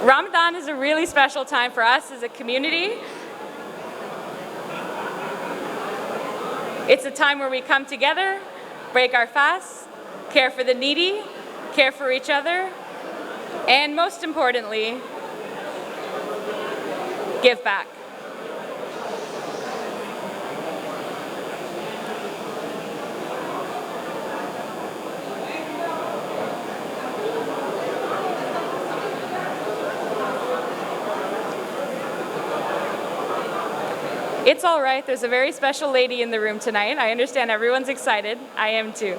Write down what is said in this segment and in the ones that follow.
Ramadan is a really special time for us as a community. It's a time where we come together, break our fasts, care for the needy, care for each other, and most importantly, give back. It's all right, there's a very special lady in the room tonight. I understand everyone's excited. I am too.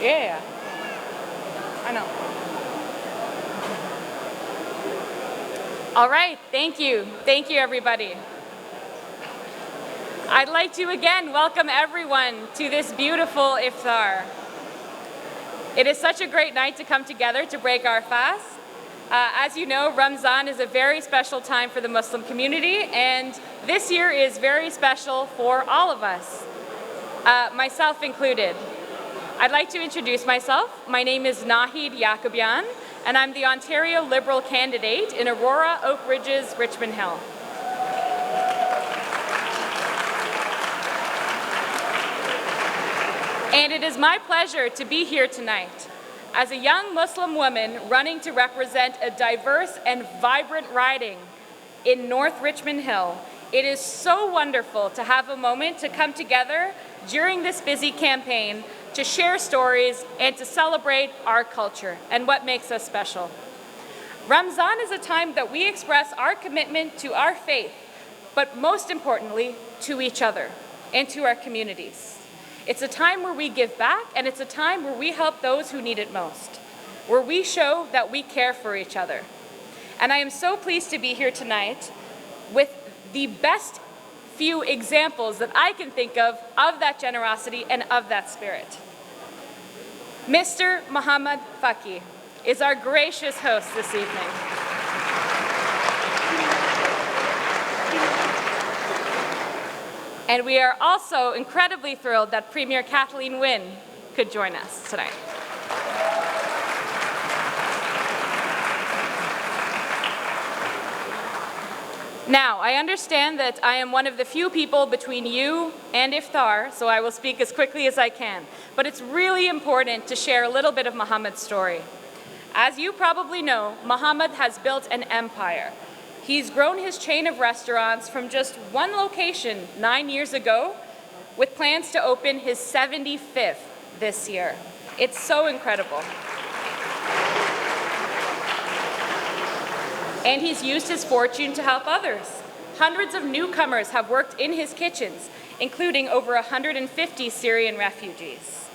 Yeah, I know. All right, thank you. Thank you, everybody. I'd like to again welcome everyone to this beautiful iftar. It is such a great night to come together to break our fast. As you know, Ramadan is a very special time for the Muslim community, and this year is very special for all of us, myself included. I'd like to introduce myself. My name is Nahid Yacobian, and I'm the Ontario Liberal candidate in Aurora, Oak Ridges, Richmond Hill. And it is my pleasure to be here tonight as a young Muslim woman running to represent a diverse and vibrant riding in North Richmond Hill. It is so wonderful to have a moment to come together during this busy campaign to share stories and to celebrate our culture and what makes us special. Ramadan is a time that we express our commitment to our faith, but most importantly, to each other and to our communities. It's a time where we give back, and it's a time where we help those who need it most, where we show that we care for each other. And I am so pleased to be here tonight with the best few examples that I can think of that generosity and of that spirit. Mr. Mohammad Fakhi is our gracious host this evening. And we are also incredibly thrilled that Premier Kathleen Wynne could join us tonight. Now, I understand that I am one of the few people between you and iftar, so I will speak as quickly as I can. But it's really important to share a little bit of Mohammed's story. As you probably know, Mohammed has built an empire. He's grown his chain of restaurants from just one location 9 years ago, with plans to open his 75th this year. It's so incredible. And he's used his fortune to help others. Hundreds of newcomers have worked in his kitchens, including over 150 Syrian refugees.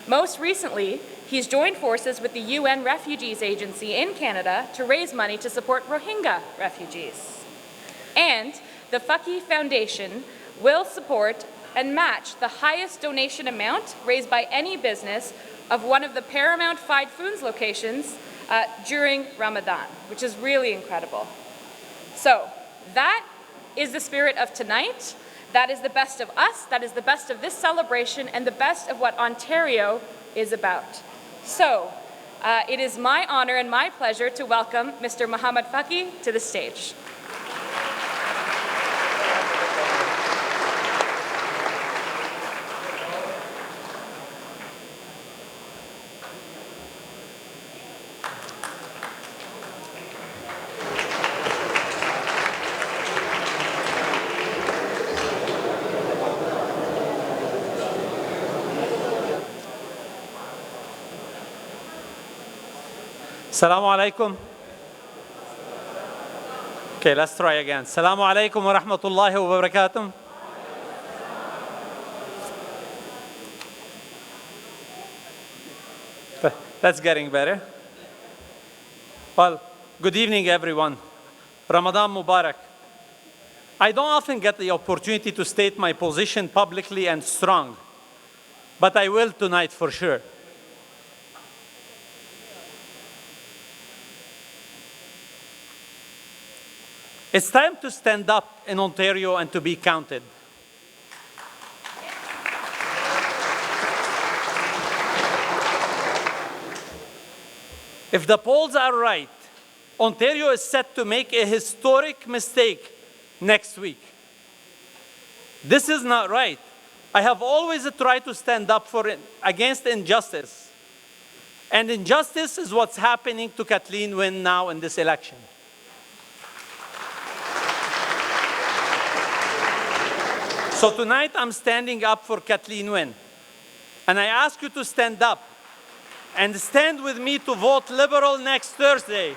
Most recently, he's joined forces with the UN Refugees Agency in Canada to raise money to support Rohingya refugees. And the Fakhi Foundation will support and match the highest donation amount raised by any business of one of the Paramount Fried Foods locations during Ramadan, which is really incredible. So that is the spirit of tonight. That is the best of us. That is the best of this celebration and the best of what Ontario is about. So it is my honor and my pleasure to welcome Mr. Mohammad Fakhi to the stage. Assalamu alaikum. Okay, let's try again. Assalamu alaikum wa rahmatullahi wa barakatuh. That's getting better. Well, good evening, everyone. Ramadan Mubarak. I don't often get the opportunity to state my position publicly and strong, but I will tonight for sure. It's time to stand up in Ontario and to be counted. If the polls are right, Ontario is set to make a historic mistake next week. This is not right. I have always tried to stand up against injustice. And injustice is what's happening to Kathleen Wynne now in this election. So tonight I'm standing up for Kathleen Wynne. And I ask you to stand up and stand with me to vote Liberal next Thursday.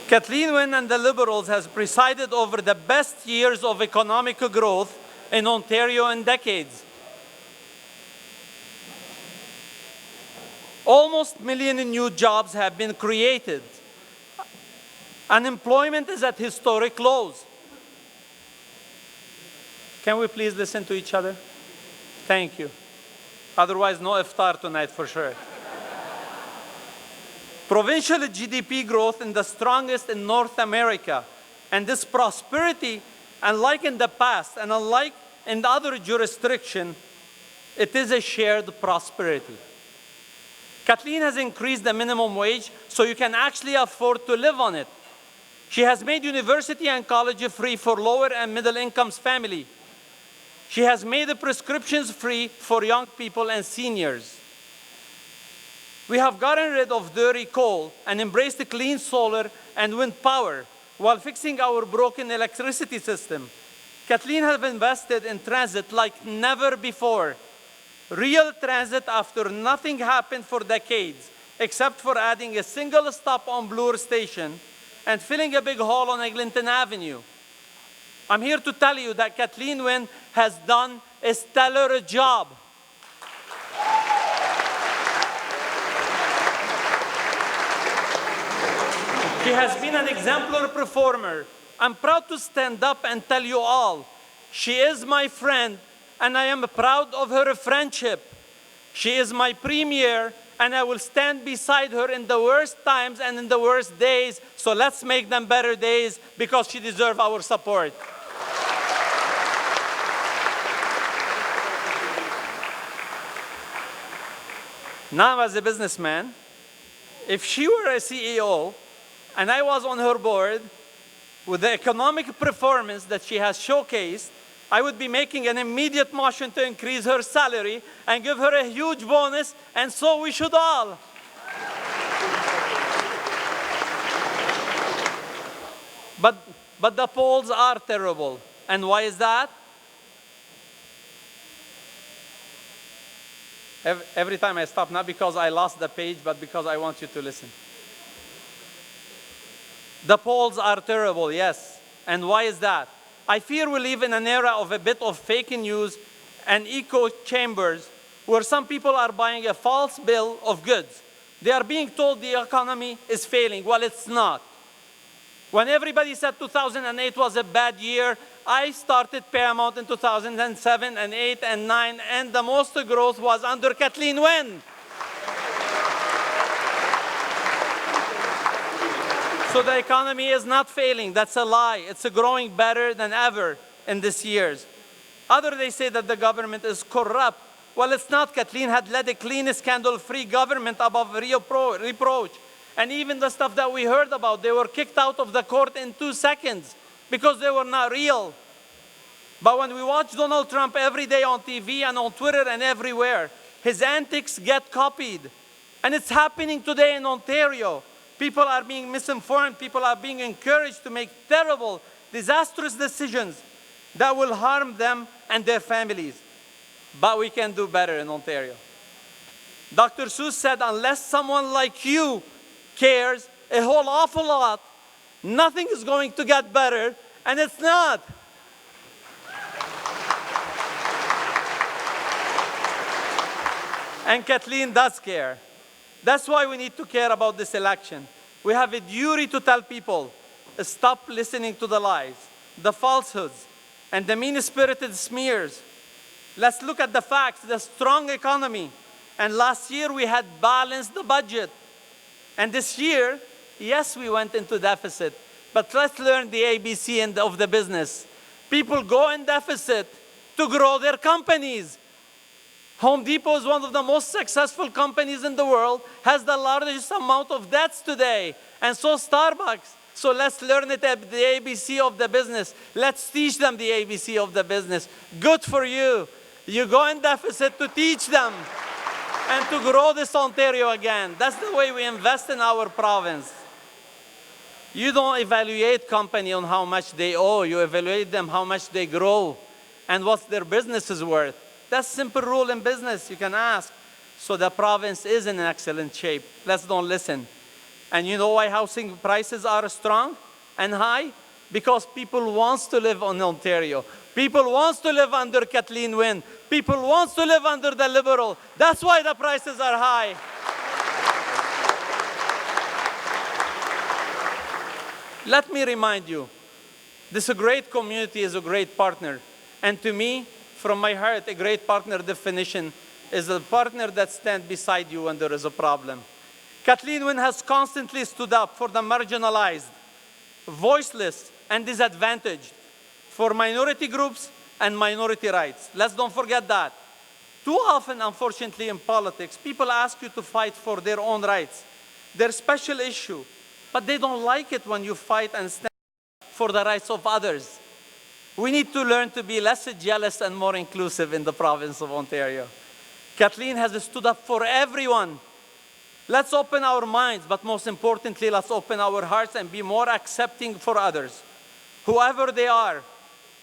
Kathleen Wynne and the Liberals has presided over the best years of economic growth in Ontario in decades. Almost a million new jobs have been created. Unemployment is at historic lows. Can we please listen to each other? Thank you. Otherwise, no iftar tonight for sure. Provincial GDP growth is the strongest in North America. And this prosperity, unlike in the past and unlike in other jurisdictions, it is a shared prosperity. Kathleen has increased the minimum wage so you can actually afford to live on it. She has made university and college free for lower and middle income families. She has made the prescriptions free for young people and seniors. We have gotten rid of dirty coal and embraced clean solar and wind power while fixing our broken electricity system. Kathleen has invested in transit like never before. Real transit after nothing happened for decades, except for adding a single stop on Bloor Station and filling a big hole on Eglinton Avenue. I'm here to tell you that Kathleen Wynne has done a stellar job. She has been an exemplary performer. I'm proud to stand up and tell you all, she is my friend, and I am proud of her friendship. She is my premier, and I will stand beside her in the worst times and in the worst days, so let's make them better days because she deserves our support. Now, as a businessman, if she were a CEO, and I was on her board, with the economic performance that she has showcased, I would be making an immediate motion to increase her salary and give her a huge bonus, and so we should all. But the polls are terrible. And why is that? Every time I stop, not because I lost the page, but because I want you to listen. The polls are terrible, yes. And why is that? I fear we live in an era of a bit of fake news and echo chambers where some people are buying a false bill of goods. They are being told the economy is failing. Well, it's not. When everybody said 2008 was a bad year, I started Paramount in 2007 and 8 and 9, and the most growth was under Kathleen Wynne. So the economy is not failing. That's a lie. It's growing better than ever in these years. They say that the government is corrupt. Well, it's not. Kathleen had led a clean, scandal-free government above reproach. And even the stuff that we heard about, they were kicked out of the court in 2 seconds because they were not real. But when we watch Donald Trump every day on TV and on Twitter and everywhere, his antics get copied. And it's happening today in Ontario. People are being misinformed. People are being encouraged to make terrible, disastrous decisions that will harm them and their families. But we can do better in Ontario. Dr. Seuss said, unless someone like you cares a whole awful lot, nothing is going to get better, and it's not. And Kathleen does care. That's why we need to care about this election. We have a duty to tell people, stop listening to the lies, the falsehoods, and the mean-spirited smears. Let's look at the facts, the strong economy. And last year we had balanced the budget. And this year, yes, we went into deficit. But let's learn the ABC of the business. People go in deficit to grow their companies. Home Depot is one of the most successful companies in the world, has the largest amount of debts today, and so Starbucks. So let's learn it at the ABC of the business. Let's teach them the ABC of the business. Good for you. You go in deficit to teach them and to grow this Ontario again. That's the way we invest in our province. You don't evaluate company on how much they owe. You evaluate them how much they grow and what their business is worth. That's simple rule in business. You can ask. So the province is in an excellent shape. Let's don't listen. And you know why housing prices are strong and high? Because people want to live in Ontario. People want to live under Kathleen Wynne. People want to live under the Liberal. That's why the prices are high. Let me remind you, this great community is a great partner. And to me, from my heart, a great partner definition is a partner that stands beside you when there is a problem. Kathleen Wynne has constantly stood up for the marginalized, voiceless, and disadvantaged, for minority groups and minority rights. Let's don't forget that. Too often, unfortunately, in politics, people ask you to fight for their own rights, their special issue, but they don't like it when you fight and stand for the rights of others. We need to learn to be less jealous and more inclusive in the province of Ontario. Kathleen has stood up for everyone. Let's open our minds, but most importantly, let's open our hearts and be more accepting for others, whoever they are,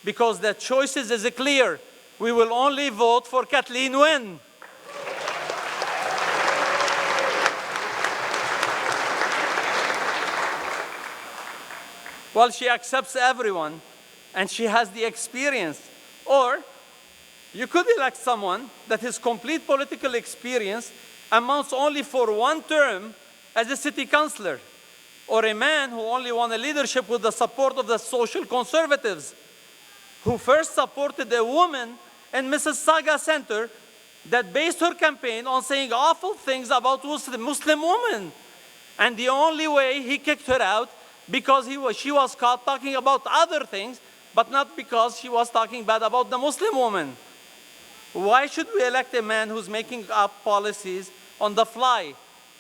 because the choices is clear. We will only vote for Kathleen Wynne. Well, she accepts everyone, and she has the experience. Or you could elect someone that his complete political experience amounts only for one term as a city councillor, or a man who only won a leadership with the support of the social conservatives, who first supported a woman in Mississauga Center that based her campaign on saying awful things about Muslim women. And the only way he kicked her out because she was caught talking about other things, but not because she was talking bad about the Muslim woman. Why should we elect a man who's making up policies on the fly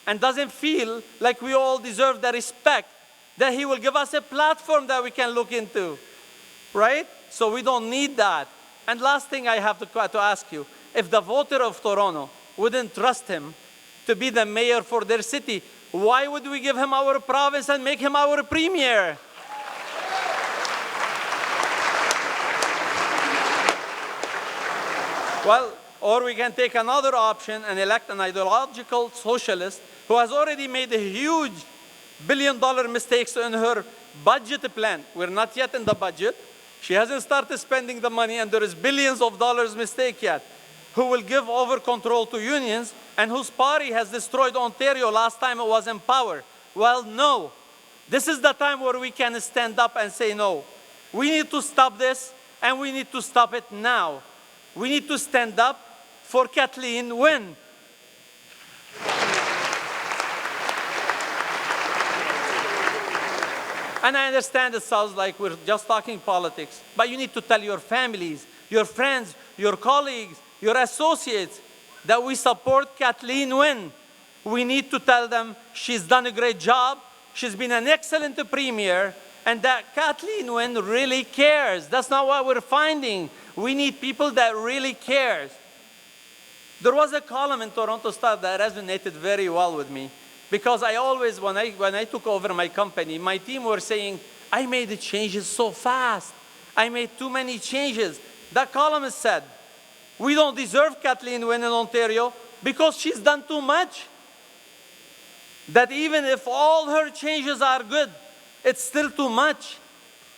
and doesn't feel like we all deserve the respect that he will give us a platform that we can look into, right? So we don't need that. And last thing I have to ask you, if the voter of Toronto wouldn't trust him to be the mayor for their city, why would we give him our province and make him our premier? Well, or we can take another option and elect an ideological socialist who has already made a huge billion-dollar mistakes in her budget plan. We're not yet in the budget. She hasn't started spending the money, and there is billions of dollars mistake yet. Who will give over control to unions and whose party has destroyed Ontario last time it was in power. Well, no. This is the time where we can stand up and say no. We need to stop this, and we need to stop it now. We need to stand up for Kathleen Wynne. And I understand it sounds like we're just talking politics, but you need to tell your families, your friends, your colleagues, your associates that we support Kathleen Wynne. We need to tell them she's done a great job, she's been an excellent premier, and that Kathleen Wynne really cares. That's not what we're finding. We need people that really cares. There was a column in Toronto Star that resonated very well with me, because I always, when I took over my company, my team were saying, I made the changes so fast. I made too many changes. That columnist said, we don't deserve Kathleen Wynne in Ontario because she's done too much. That even if all her changes are good, it's still too much,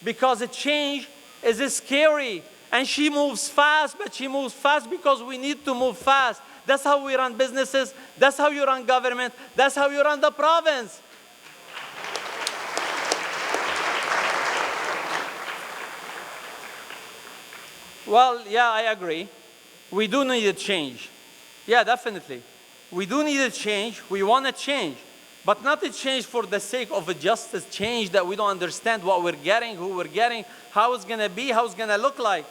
because a change is scary. And she moves fast, but she moves fast because we need to move fast. That's how we run businesses. That's how you run government. That's how you run the province. Well, yeah, I agree. We do need a change. Yeah, definitely. We do need a change. We want a change. But not a change for the sake of a justice change that we don't understand what we're getting, who we're getting, how it's going to be, how it's going to look like.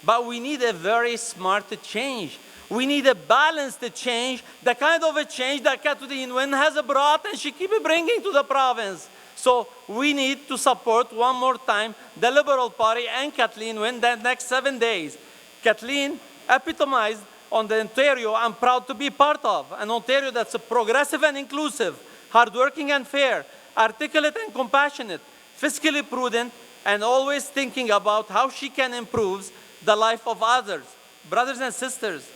But we need a very smart change. We need a balanced change, the kind of a change that Kathleen Wynne has brought and she keeps bringing to the province. So we need to support one more time the Liberal Party and Kathleen Wynne the next 7 days. Kathleen epitomized on the Ontario I'm proud to be part of, an Ontario that's progressive and inclusive, hardworking and fair, articulate and compassionate, fiscally prudent, and always thinking about how she can improve the life of others. Brothers and sisters,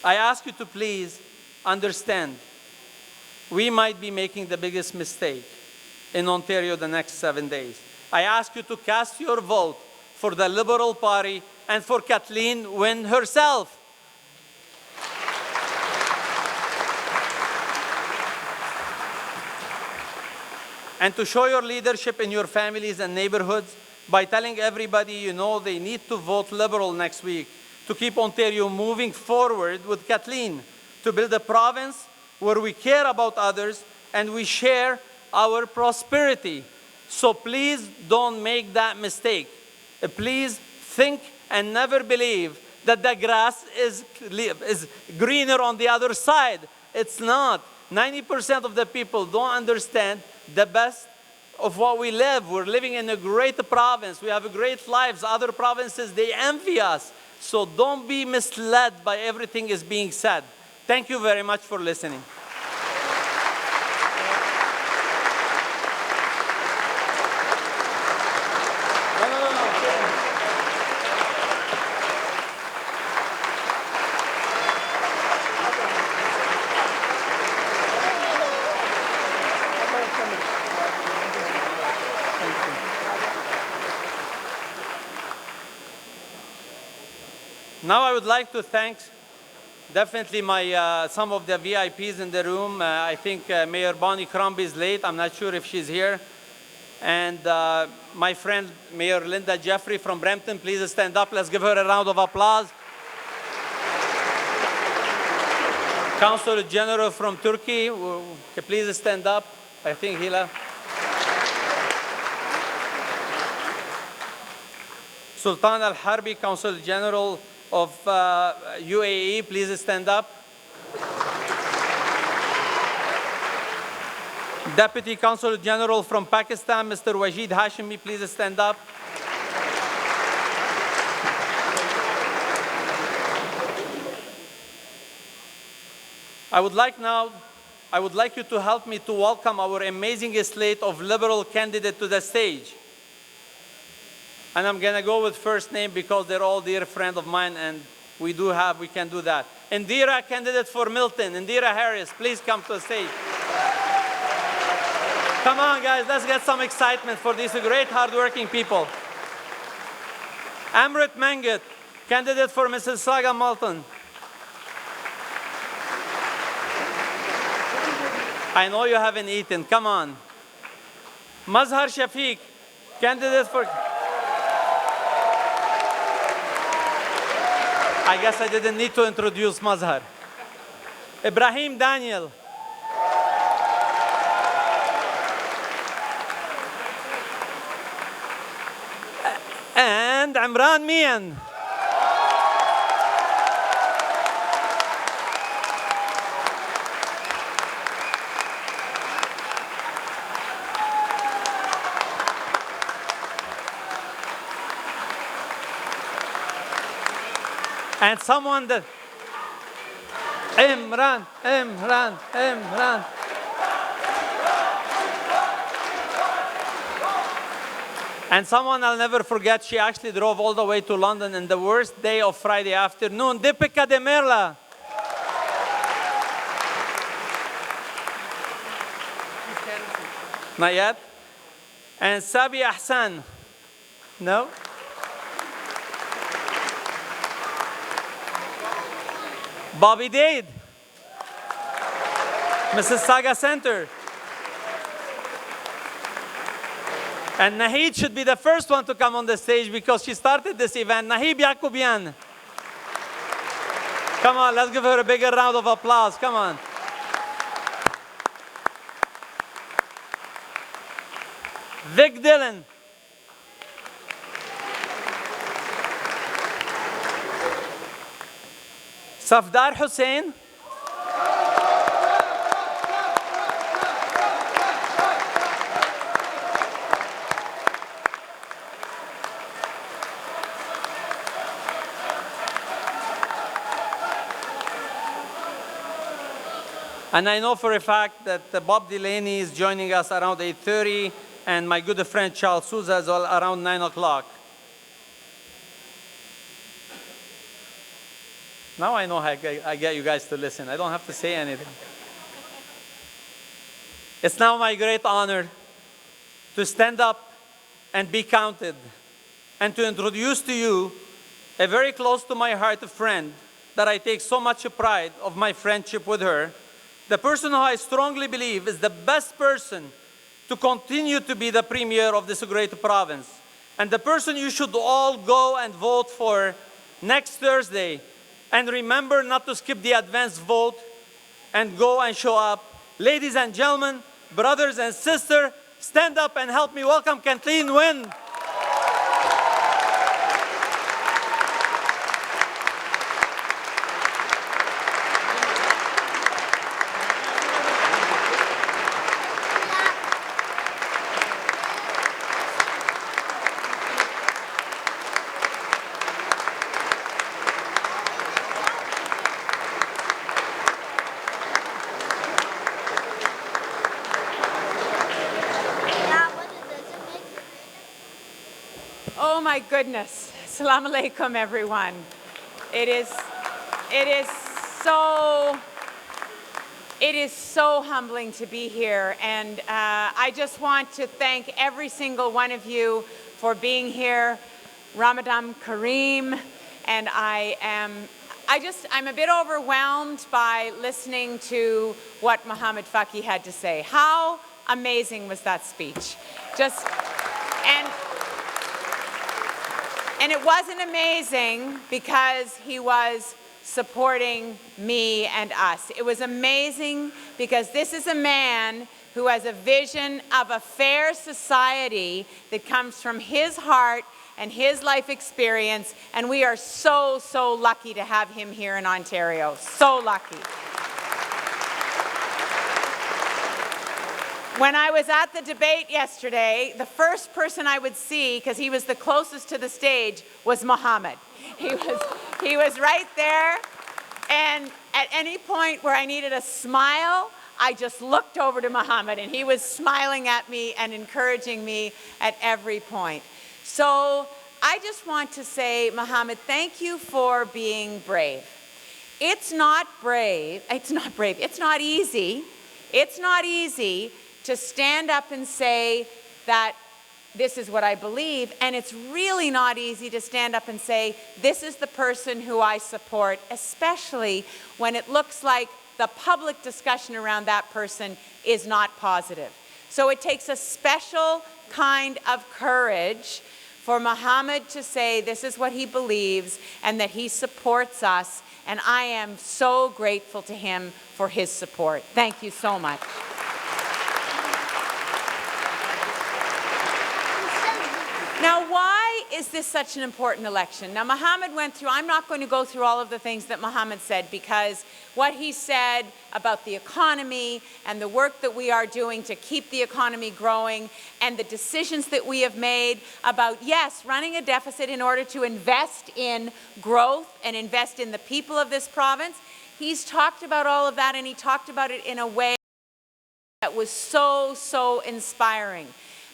I ask you to please understand, we might be making the biggest mistake in Ontario the next 7 days. I ask you to cast your vote for the Liberal Party and for Kathleen Wynne herself. And to show your leadership in your families and neighborhoods by telling everybody you know they need to vote Liberal next week to keep Ontario moving forward with Kathleen, to build a province where we care about others and we share our prosperity. So please don't make that mistake. Please think and never believe that the grass is greener on the other side. It's not. 90% of the people don't understand the best of what we live. We're living in a great province. We have great lives. Other provinces, they envy us. So don't be misled by everything is being said. Thank you very much for listening. Now I would like to thank definitely some of the VIPs in the room. I think Mayor Bonnie Crombie is late. I'm not sure if she's here. And my friend Mayor Linda Jeffrey from Brampton, please stand up. Let's give her a round of applause. Council General from Turkey, please stand up. I think he left. Sultan Al Harbi, Council General of UAE, please stand up. Deputy Consul General from Pakistan, Mr. Wajid Hashimi, please stand up. I would like you to help me to welcome our amazing slate of Liberal candidates to the stage. And I'm going to go with first name because they're all dear friends of mine, and we can do that. Indira, candidate for Milton. Indira Harris, please come to the stage. Come on, guys, let's get some excitement for these great, hardworking people. Amrit Mangat, candidate for Mississauga Malton. I know you haven't eaten, come on. Mazhar Shafiq, candidate for... I guess I didn't need to introduce Mazhar. Ibrahim Daniel. And Imran Mian. And someone that, Imran, Imran, Imran. And someone I'll never forget, she actually drove all the way to London in the worst day of Friday afternoon. Deepika Demirla. Not yet? And Sabi Ahsan. No? Bobby Dade. Mrs. Saga Center. And Nahid should be the first one to come on the stage because she started this event. Nahid Yakubian. Come on, let's give her a bigger round of applause. Come on. Vic Dillon. Safdar Hussain. And I know for a fact that Bob Delaney is joining us around 8:30, and my good friend Charles Souza as well around 9 o'clock. Now I know how I get you guys to listen. I don't have to say anything. It's now my great honor to stand up and be counted and to introduce to you a very close to my heart friend that I take so much pride of my friendship with her. The person who I strongly believe is the best person to continue to be the premier of this great province. And the person you should all go and vote for next Thursday. And remember not to skip the advance vote and go and show up. Ladies and gentlemen, brothers and sisters, stand up and help me welcome Kathleen Wynne. Oh my goodness. Assalamu alaikum, everyone. It is so humbling to be here, and I just want to thank every single one of you for being here. Ramadan Kareem, and I'm a bit overwhelmed by listening to what Mohammad Fakhi had to say. How amazing was that speech? And it wasn't amazing because he was supporting me and us. It was amazing because this is a man who has a vision of a fair society that comes from his heart and his life experience, and we are so, so lucky to have him here in Ontario. So lucky. When I was at the debate yesterday, the first person I would see, because he was the closest to the stage, was Mohammad. He was right there, and at any point where I needed a smile, I just looked over to Mohammad, and he was smiling at me and encouraging me at every point. So I just want to say, Mohammad, thank you for being brave. It's not easy. It's not easy to stand up and say that this is what I believe, and it's really not easy to stand up and say, this is the person who I support, especially when it looks like the public discussion around that person is not positive. So it takes a special kind of courage for Mohammad to say this is what he believes and that he supports us, and I am so grateful to him for his support. Thank you so much. Now, why is this such an important election? Now, Mohammad went through, I'm not going to go through all of the things that Mohammad said, because what he said about the economy and the work that we are doing to keep the economy growing and the decisions that we have made about, yes, running a deficit in order to invest in growth and invest in the people of this province, he's talked about all of that, and he talked about it in a way that was so, so inspiring.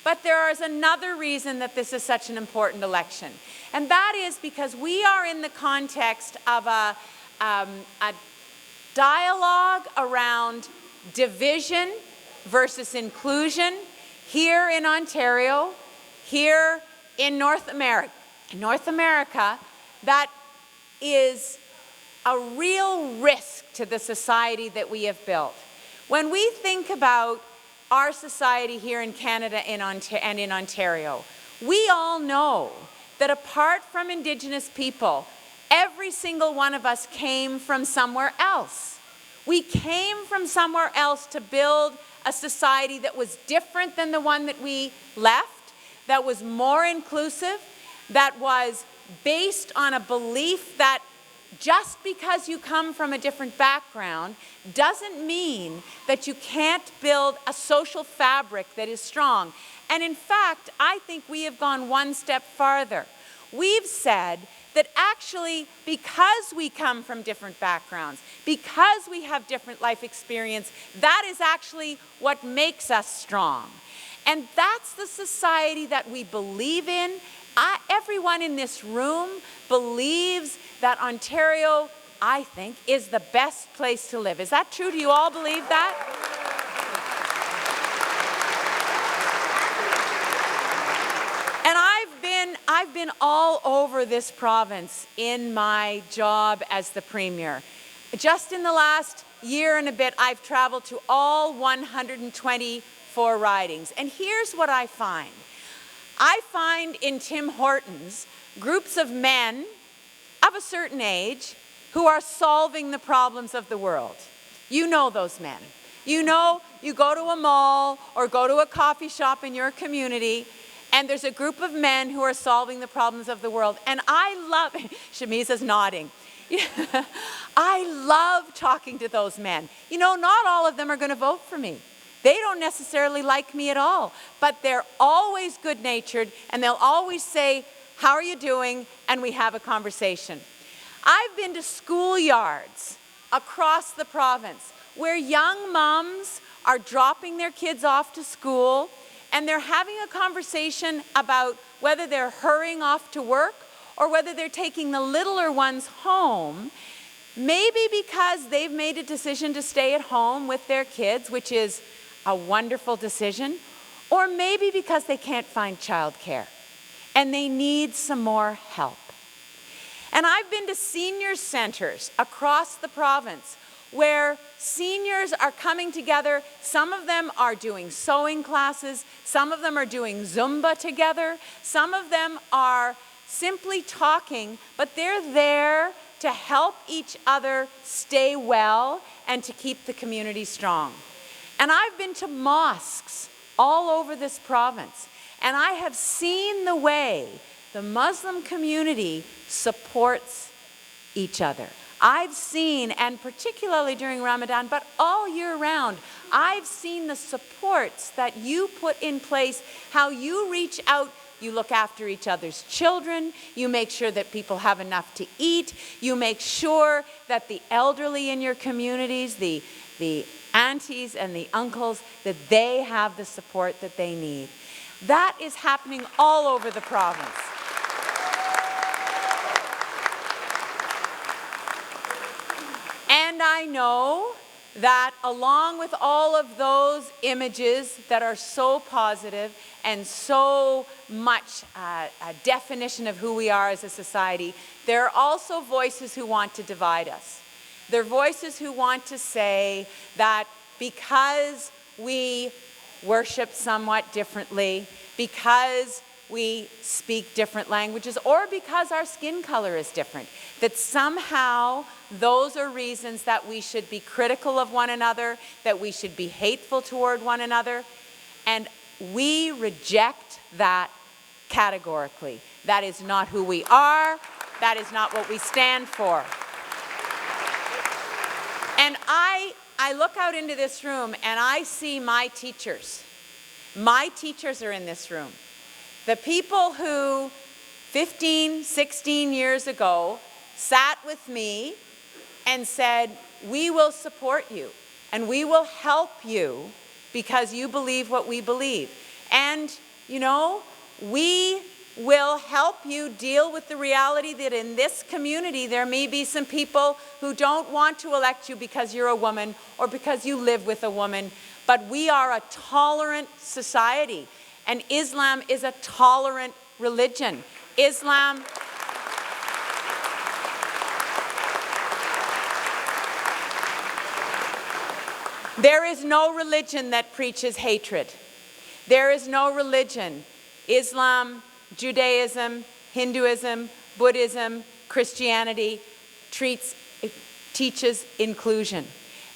But there is another reason that this is such an important election, and that is because we are in the context of a dialogue around division versus inclusion here in Ontario, here in North America, that is a real risk to the society that we have built. When we think about our society here in Canada and in Ontario, we all know that apart from Indigenous people, every single one of us came from somewhere else. We came from somewhere else to build a society that was different than the one that we left, that was more inclusive, that was based on a belief that just because you come from a different background doesn't mean that you can't build a social fabric that is strong. And in fact, I think we have gone one step farther. We've said that actually, because we come from different backgrounds, because we have different life experience, that is actually what makes us strong. And that's the society that we believe in. Everyone in this room believes that Ontario, I think, is the best place to live. Is that true? Do you all believe that? And I've been all over this province in my job as the Premier. Just in the last year and a bit, I've traveled to all 124 ridings. And here's what I find. I find in Tim Hortons groups of men of a certain age who are solving the problems of the world. You know those men. You know, you go to a mall or go to a coffee shop in your community, and there's a group of men who are solving the problems of the world. And I love, Shamisa's nodding. I love talking to those men. You know, not all of them are going to vote for me. They don't necessarily like me at all, but they're always good-natured, and they'll always say, "How are you doing?" and we have a conversation. I've been to schoolyards across the province where young moms are dropping their kids off to school, and they're having a conversation about whether they're hurrying off to work or whether they're taking the littler ones home, maybe because they've made a decision to stay at home with their kids, which is a wonderful decision, or maybe because they can't find childcare and they need some more help. And I've been to senior centers across the province where seniors are coming together. Some of them are doing sewing classes, some of them are doing Zumba together, some of them are simply talking, but they're there to help each other stay well and to keep the community strong. And I've been to mosques all over this province, and I have seen the way the Muslim community supports each other. I've seen, and particularly during Ramadan, but all year round, I've seen the supports that you put in place, how you reach out. You look after each other's children, you make sure that people have enough to eat, you make sure that the elderly in your communities, the aunties and the uncles, that they have the support that they need. That is happening all over the province. And I know that along with all of those images that are so positive and so much a definition of who we are as a society, there are also voices who want to divide us. There are voices who want to say that because we worship somewhat differently, because we speak different languages, or because our skin color is different, that somehow those are reasons that we should be critical of one another, that we should be hateful toward one another, and we reject that categorically. That is not who we are. That is not what we stand for. And I look out into this room and I see my teachers. My teachers are in this room. The people who 15, 16 years ago sat with me and said, we will support you and we will help you because you believe what we believe. And, you know, we will help you deal with the reality that in this community there may be some people who don't want to elect you because you're a woman or because you live with a woman. But we are a tolerant society, and Islam is a tolerant religion. Islam... There is no religion that preaches hatred. There is no religion, Islam, Judaism, Hinduism, Buddhism, Christianity, teaches inclusion.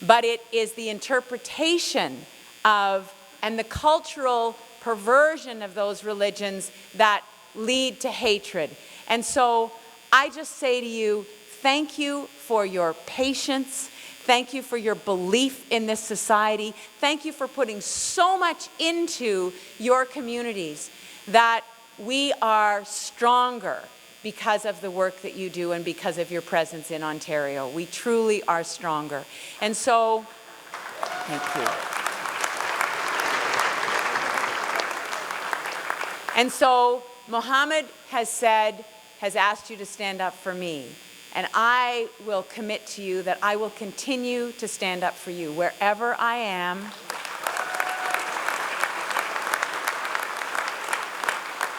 But it is the interpretation of and the cultural perversion of those religions that lead to hatred. And so I just say to you, thank you for your patience. Thank you for your belief in this society. Thank you for putting so much into your communities that we are stronger because of the work that you do and because of your presence in Ontario. We truly are stronger. And so, thank you. And so, Mohammad has asked you to stand up for me. And I will commit to you that I will continue to stand up for you wherever I am.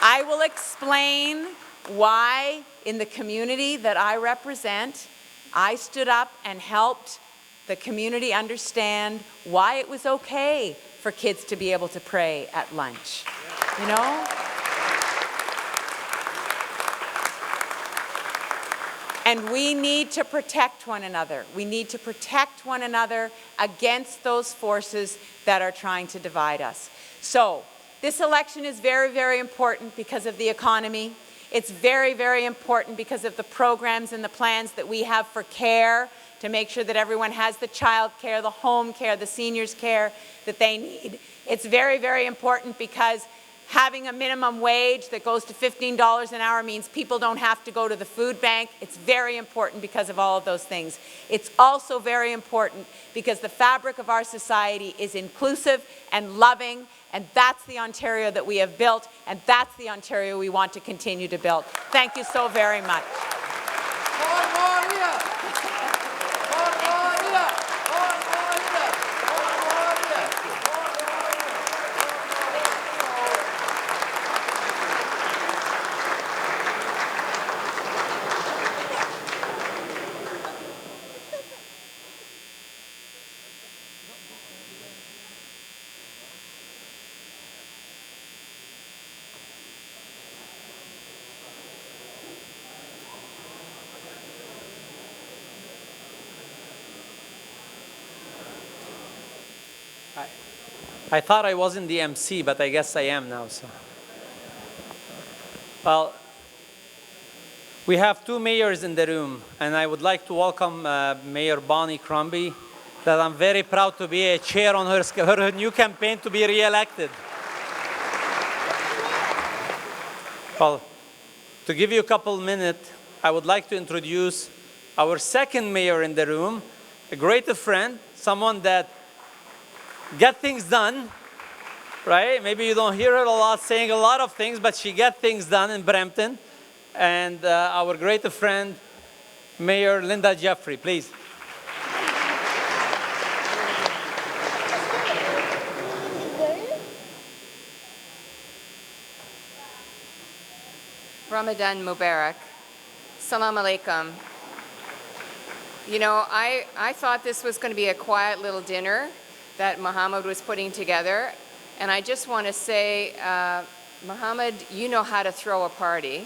I will explain why in the community that I represent, I stood up and helped the community understand why it was okay for kids to be able to pray at lunch. You know? And we need to protect one another. We need to protect one another against those forces that are trying to divide us. So, this election is very, very important because of the economy. It's very, very important because of the programs and the plans that we have for care to make sure that everyone has the child care, the home care, the seniors care that they need. It's very, very important because having a minimum wage that goes to $15 an hour means people don't have to go to the food bank. It's very important because of all of those things. It's also very important because the fabric of our society is inclusive and loving, and that's the Ontario that we have built, and that's the Ontario we want to continue to build. Thank you so very much. I thought I wasn't the MC, but I guess I am now. So, well, we have two mayors in the room, and I would like to welcome Mayor Bonnie Crombie, that I'm very proud to be a chair on her new campaign to be re-elected. Well, to give you a couple minutes, I would like to introduce our second mayor in the room, a great friend, someone that get things done, right? Maybe you don't hear her a lot saying a lot of things, but she gets things done in Brampton. And our great friend, Mayor Linda Jeffrey, please. Ramadan Mubarak. Salam alaikum. You know, I thought this was going to be a quiet little dinner that Mohammad was putting together. And I just want to say, Mohammad, you know how to throw a party,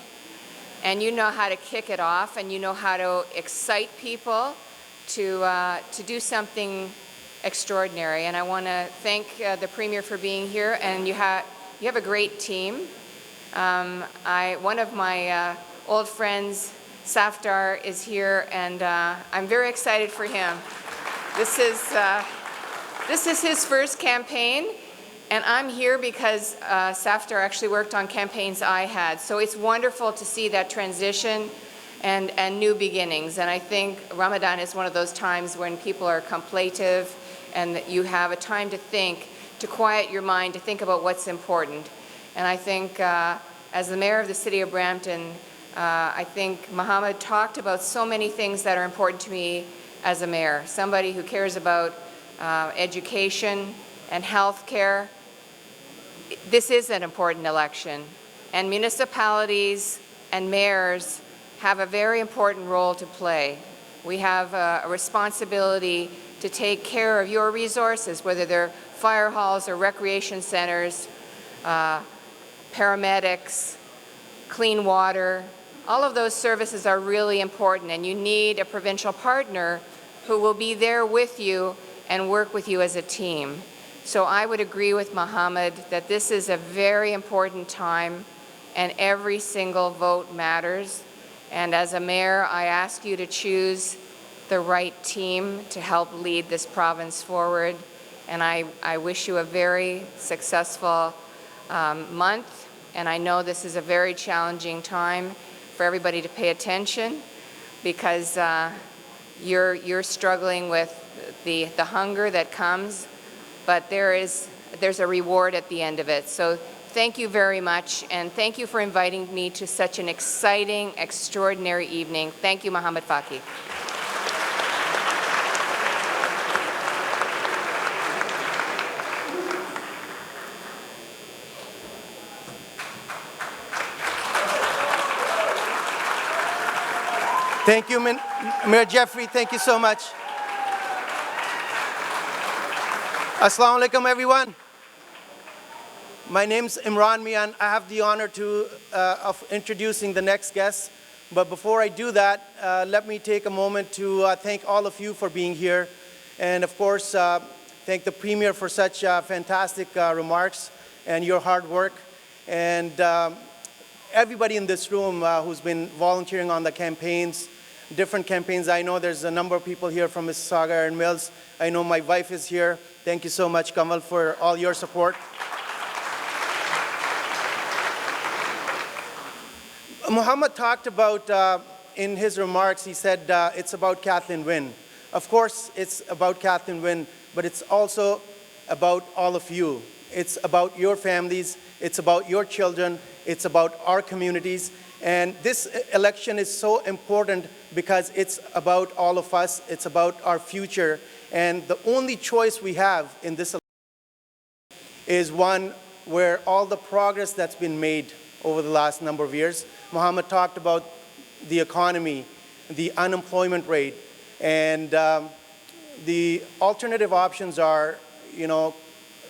and you know how to kick it off, and you know how to excite people to do something extraordinary. And I want to thank the Premier for being here, and you have a great team. One of my old friends, Safdar, is here, and I'm very excited for him. This is his first campaign, and I'm here because Safdar actually worked on campaigns I had. So it's wonderful to see that transition and new beginnings. And I think Ramadan is one of those times when people are contemplative and that you have a time to think, to quiet your mind, to think about what's important. And I think as the mayor of the city of Brampton, I think Mohammad talked about so many things that are important to me as a mayor. Somebody who cares about education and health care. This is an important election, and municipalities and mayors have a very important role to play. We have a responsibility to take care of your resources, whether they're fire halls or recreation centers, paramedics, clean water. All of those services are really important, and you need a provincial partner who will be there with you and work with you as a team. So I would agree with Mohammad that this is a very important time, and every single vote matters. And as a mayor, I ask you to choose the right team to help lead this province forward. And I wish you a very successful month. And I know this is a very challenging time for everybody to pay attention, because you're struggling with the hunger that comes, but there's a reward at the end of it. So thank you very much, and thank you for inviting me to such an exciting, extraordinary evening. Thank you, Mohammad Fakhi. Thank you, Mayor Jeffrey. Thank you so much. Assalamu alaikum, everyone. My name's Imran Mian. I have the honor of introducing the next guest. But before I do that, let me take a moment to thank all of you for being here. And of course, thank the Premier for such fantastic remarks and your hard work. And everybody in this room who's been volunteering on the campaigns, different campaigns. I know there's a number of people here from Mississauga and Mills. I know my wife is here. Thank you so much, Kamal, for all your support. Mohammad talked about, in his remarks, he said it's about Kathleen Wynne. Of course, it's about Kathleen Wynne, but it's also about all of you. It's about your families. It's about your children. It's about our communities. And this election is so important because it's about all of us. It's about our future. And the only choice we have in this election is one where all the progress that's been made over the last number of years. Mohammad talked about the economy, the unemployment rate, and the alternative options are,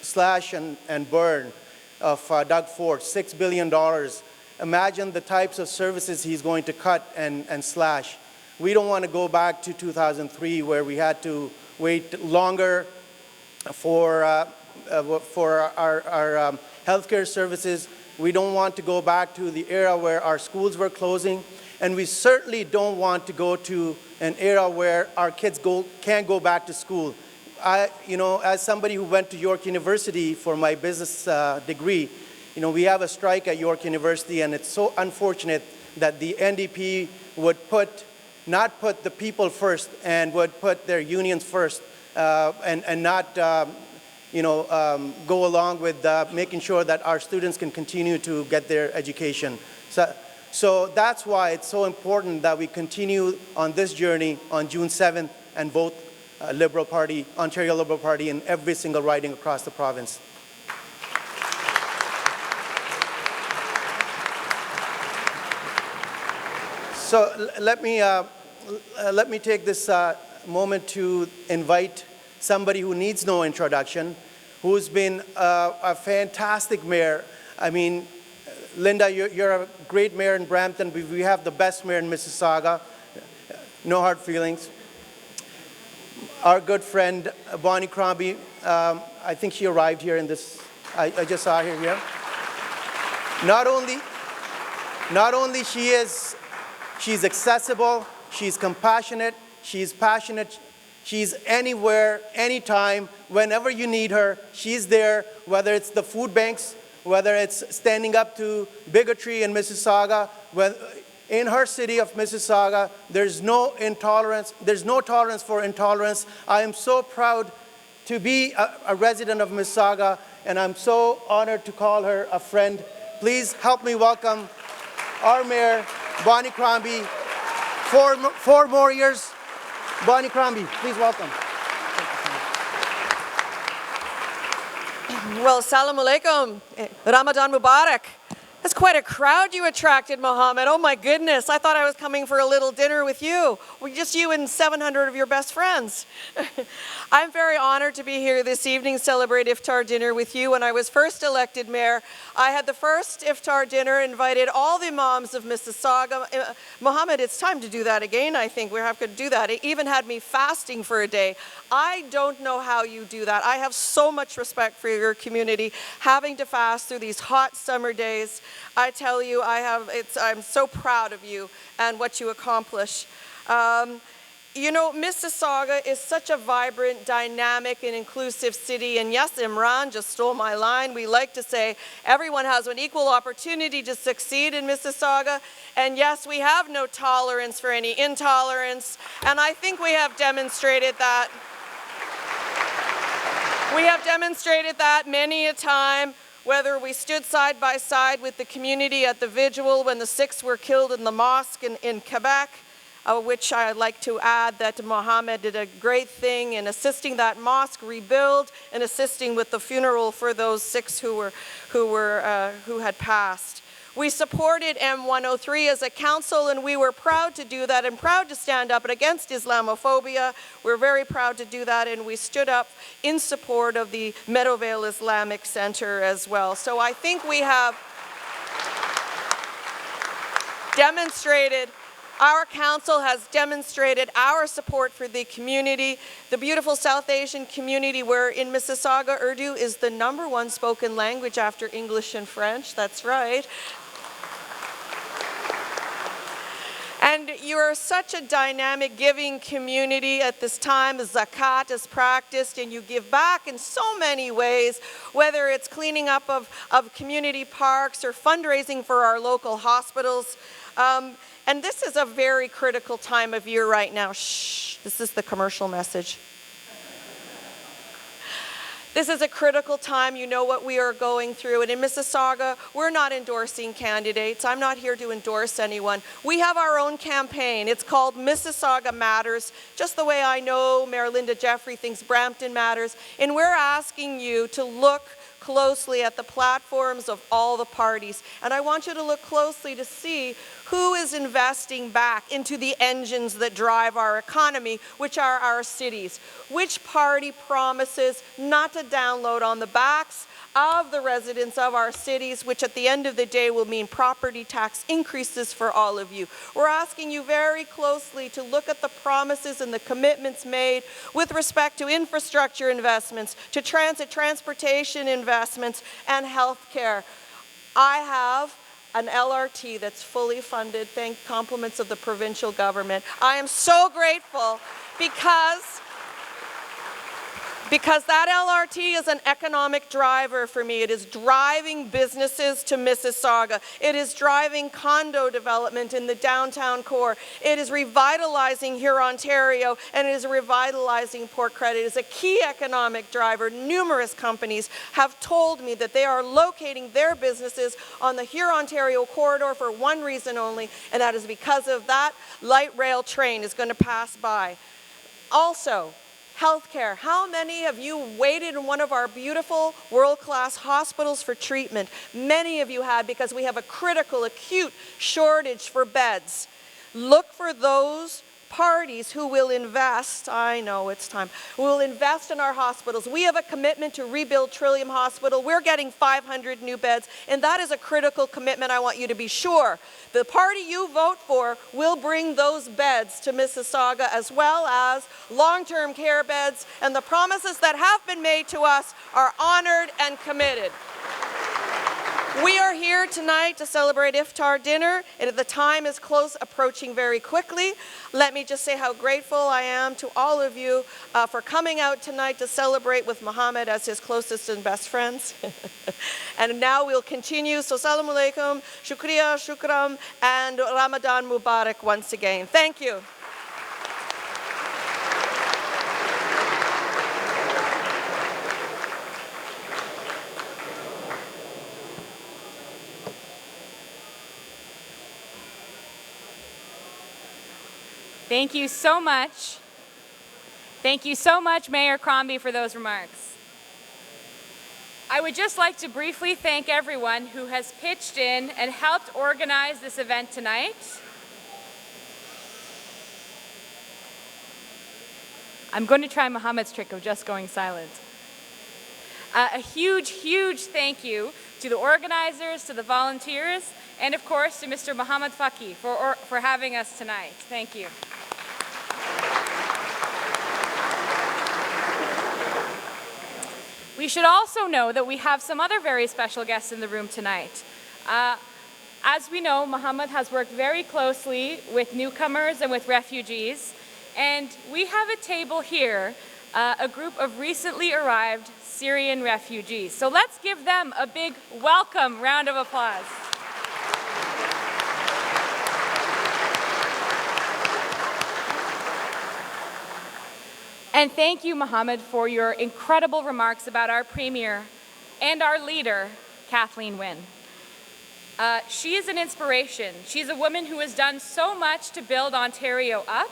slash and burn of Doug Ford, $6 billion. Imagine the types of services he's going to cut and slash. We don't want to go back to 2003 where we had to wait longer for our healthcare services. We don't want to go back to the era where our schools were closing. And we certainly don't want to go to an era where our kids can't go back to school. As somebody who went to York University for my business degree, we have a strike at York University, and it's so unfortunate that the NDP would not put the people first and would put their unions first and not go along with making sure that our students can continue to get their education. So that's why it's so important that we continue on this journey on June 7th and vote Liberal Party, Ontario Liberal Party in every single riding across the province. So let me take this moment to invite somebody who needs no introduction, who's been a fantastic mayor. I mean, Linda, you're a great mayor in Brampton. We have the best mayor in Mississauga. No hard feelings. Our good friend, Bonnie Crombie, I think she arrived here in this, I just saw her here. Not only Not only she's accessible, she's compassionate, she's passionate, she's anywhere, anytime, whenever you need her, she's there, whether it's the food banks, whether it's standing up to bigotry in Mississauga. In her city of Mississauga, there's no intolerance, there's no tolerance for intolerance. I am so proud to be a resident of Mississauga, and I'm so honored to call her a friend. Please help me welcome our mayor, Bonnie Crombie. 4 more years. Bonnie Crombie, please welcome. Well, salam alaikum. Ramadan Mubarak. That's quite a crowd you attracted, Mohammad. Oh my goodness, I thought I was coming for a little dinner with you. Well, just you and 700 of your best friends. I'm very honored to be here this evening, celebrate iftar dinner with you. When I was first elected mayor, I had the first iftar dinner, invited all the imams of Mississauga. Mohammad, it's time to do that again, I think. We have to do that. It even had me fasting for a day. I don't know how you do that. I have so much respect for your community, having to fast through these hot summer days. I tell you, I'm so proud of you and what you accomplish. You know, Mississauga is such a vibrant, dynamic, and inclusive city. And yes, Imran just stole my line. We like to say everyone has an equal opportunity to succeed in Mississauga. And yes, we have no tolerance for any intolerance. And I think we have demonstrated that. We have demonstrated that many a time, whether we stood side by side with the community at the vigil when the 6 were killed in the mosque in Quebec, which I'd like to add that Mohammad did a great thing in assisting that mosque rebuild and assisting with the funeral for those 6 who had passed. We supported M103 as a council, and we were proud to do that and proud to stand up against Islamophobia. We're very proud to do that, and we stood up in support of the Meadowvale Islamic Center as well. So I think we have demonstrated, our council has demonstrated our support for the community, the beautiful South Asian community, where in Mississauga, Urdu is the #1 spoken language after English and French. That's right. And you are such a dynamic giving community at this time. Zakat is practiced, and you give back in so many ways, whether it's cleaning up of community parks or fundraising for our local hospitals. And this is a very critical time of year right now. Shh, this is the commercial message. This is a critical time. You know what we are going through. And in Mississauga, we're not endorsing candidates. I'm not here to endorse anyone. We have our own campaign. It's called Mississauga Matters, just the way I know Mayor Linda Jeffrey thinks Brampton matters. And we're asking you to look closely at the platforms of all the parties. And I want you to look closely to see who is investing back into the engines that drive our economy, which are our cities. Which party promises not to download on the backs of the residents of our cities, which at the end of the day will mean property tax increases for all of you. We're asking you very closely to look at the promises and the commitments made with respect to infrastructure investments, to transportation investments, and health care. I have an LRT that's fully funded, compliments of the provincial government. I am so grateful because that LRT is an economic driver for me. It is driving businesses to Mississauga. It is driving condo development in the downtown core. It is revitalizing Hurontario, and it is revitalizing Port Credit. It is a key economic driver. Numerous companies have told me that they are locating their businesses on the Hurontario corridor for one reason only, and that is because of that light rail train is going to pass by. Also, healthcare. How many of you waited in one of our beautiful world-class hospitals for treatment? Many of you had, because we have a critical, acute shortage for beds. Look for those parties who will invest, I know it's time, who will invest in our hospitals. We have a commitment to rebuild Trillium Hospital. We're getting 500 new beds, and that is a critical commitment. I want you to be sure. The party you vote for will bring those beds to Mississauga, as well as long-term care beds, and the promises that have been made to us are honored and committed. We are here tonight to celebrate iftar dinner, and the time is close, approaching very quickly. Let me just say how grateful I am to all of you for coming out tonight to celebrate with Mohammad as his closest and best friends. And now we'll continue. So, Assalamu alaikum, shukriya, shukram, and Ramadan Mubarak once again. Thank you. Thank you so much. Thank you so much, Mayor Crombie, for those remarks. I would just like to briefly thank everyone who has pitched in and helped organize this event tonight. I'm going to try Mohammed's trick of just going silent. A huge, huge thank you to the organizers, to the volunteers, and of course to Mr. Mohammad Fakhi for having us tonight. Thank you. We should also know that we have some other very special guests in the room tonight. As we know, Mohammad has worked very closely with newcomers and with refugees, and we have a table here, a group of recently arrived Syrian refugees. So let's give them a big welcome round of applause. And thank you, Mohammad, for your incredible remarks about our Premier and our leader, Kathleen Wynne. She is an inspiration. She's a woman who has done so much to build Ontario up.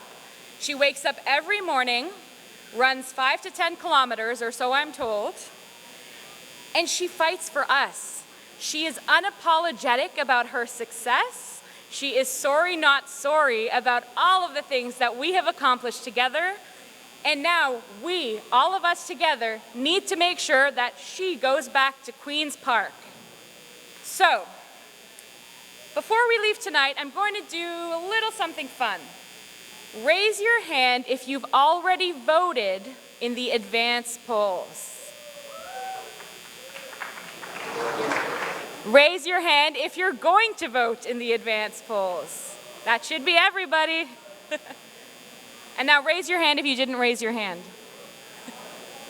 She wakes up every morning, runs 5 to 10 kilometers, or so I'm told, and she fights for us. She is unapologetic about her success. She is sorry, not sorry about all of the things that we have accomplished together. And now we, all of us together, need to make sure that she goes back to Queen's Park. So, before we leave tonight, I'm going to do a little something fun. Raise your hand if you've already voted in the advance polls. Raise your hand if you're going to vote in the advance polls. That should be everybody. And now raise your hand if you didn't raise your hand.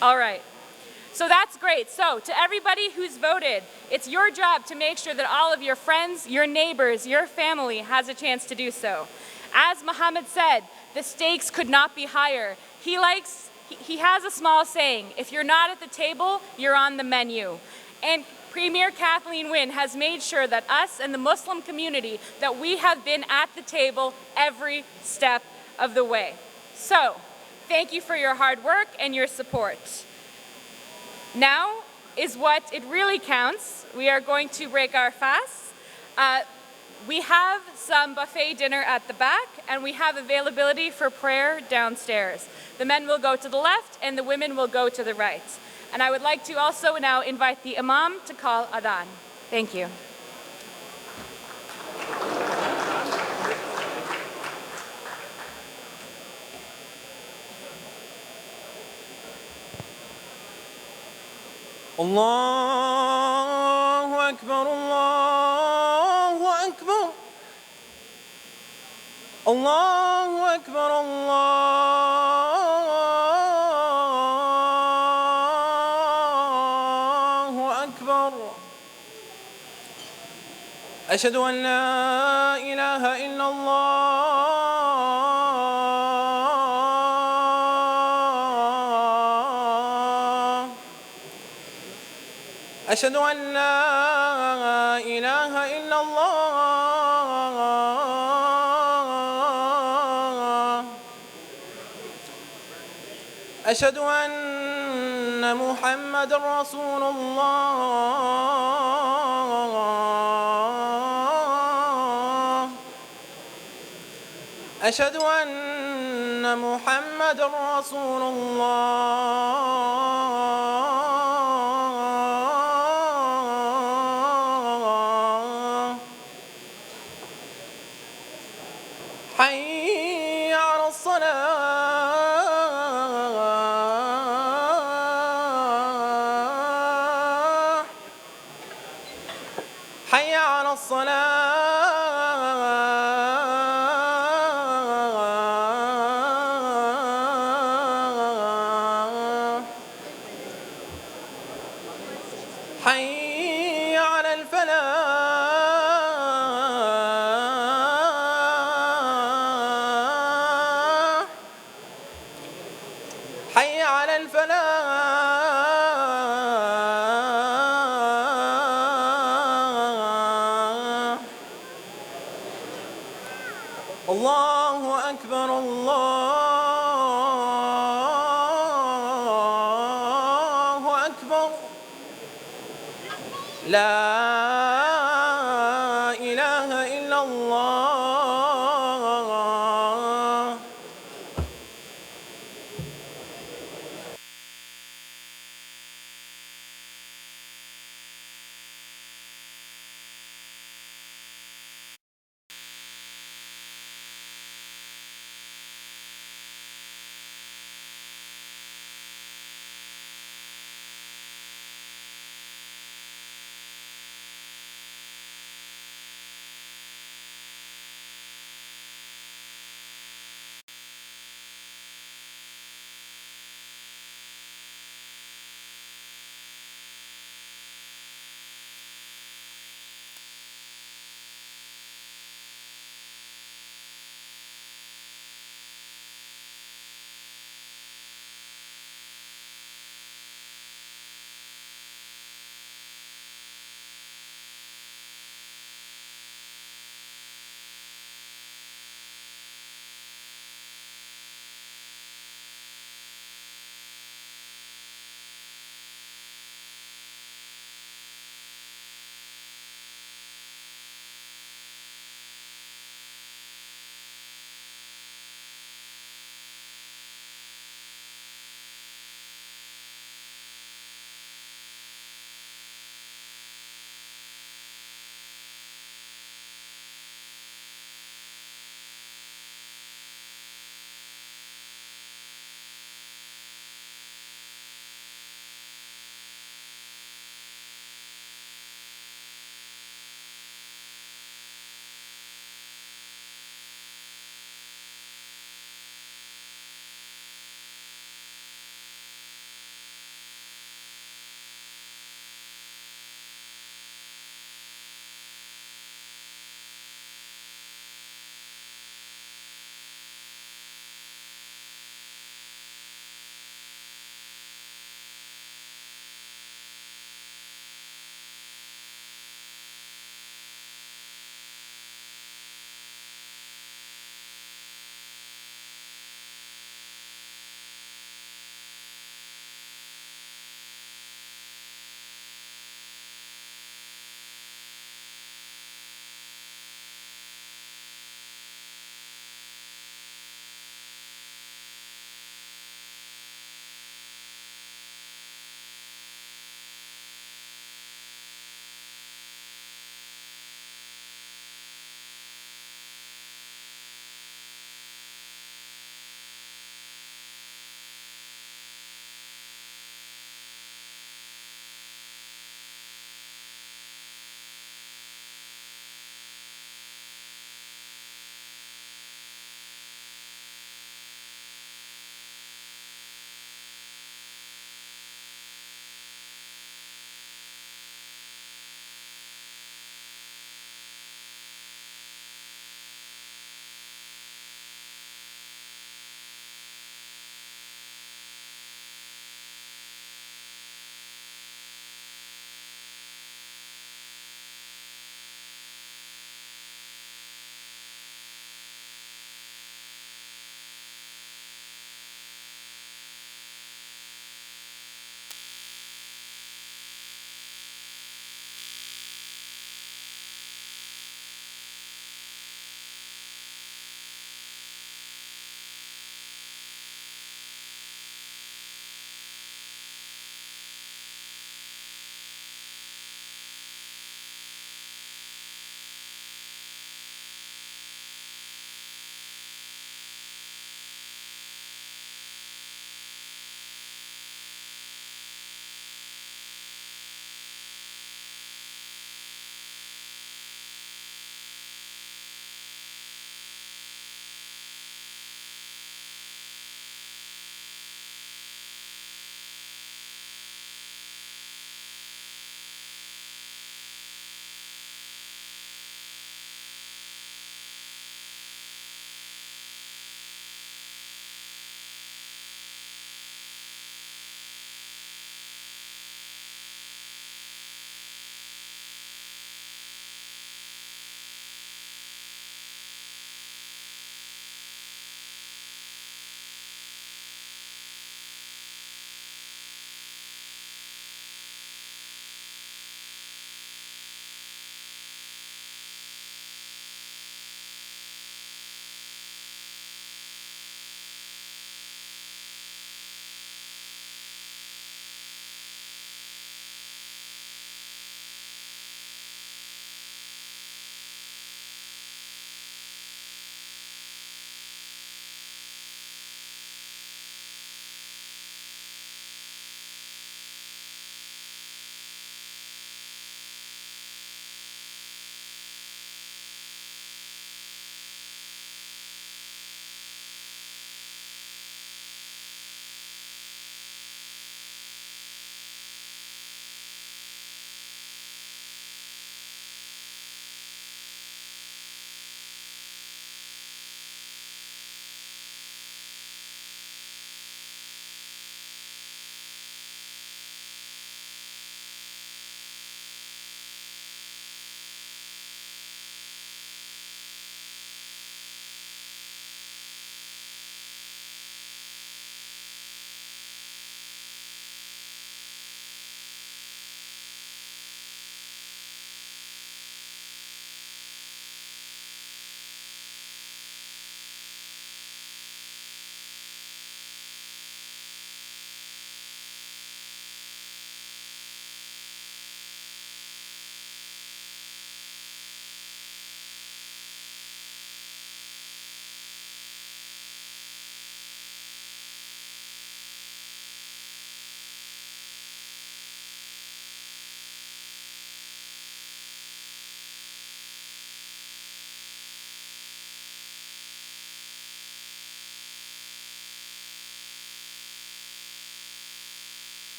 All right. So that's great. So to everybody who's voted, it's your job to make sure that all of your friends, your neighbors, your family has a chance to do so. As Mohammad said, the stakes could not be higher. He has a small saying, if you're not at the table, you're on the menu. And Premier Kathleen Wynne has made sure that us and the Muslim community, that we have been at the table every step of the way. So, thank you for your hard work and your support. Now is what it really counts. We are going to break our fast. We have some buffet dinner at the back, and we have availability for prayer downstairs. The men will go to the left, and the women will go to the right. And I would like to also now invite the Imam to call Adhan. Thank you. Allahu Akbar, Allahu Akbar. Allahu Akbar, Allahu Akbar. Ashhadu an la ilaha illallah. أشهد أن لا إله إلا الله أشهد أن محمد رسول الله أشهد أن محمد رسول الله حي على الصلاة الله أكبر الله أكبر لا إله إلا الله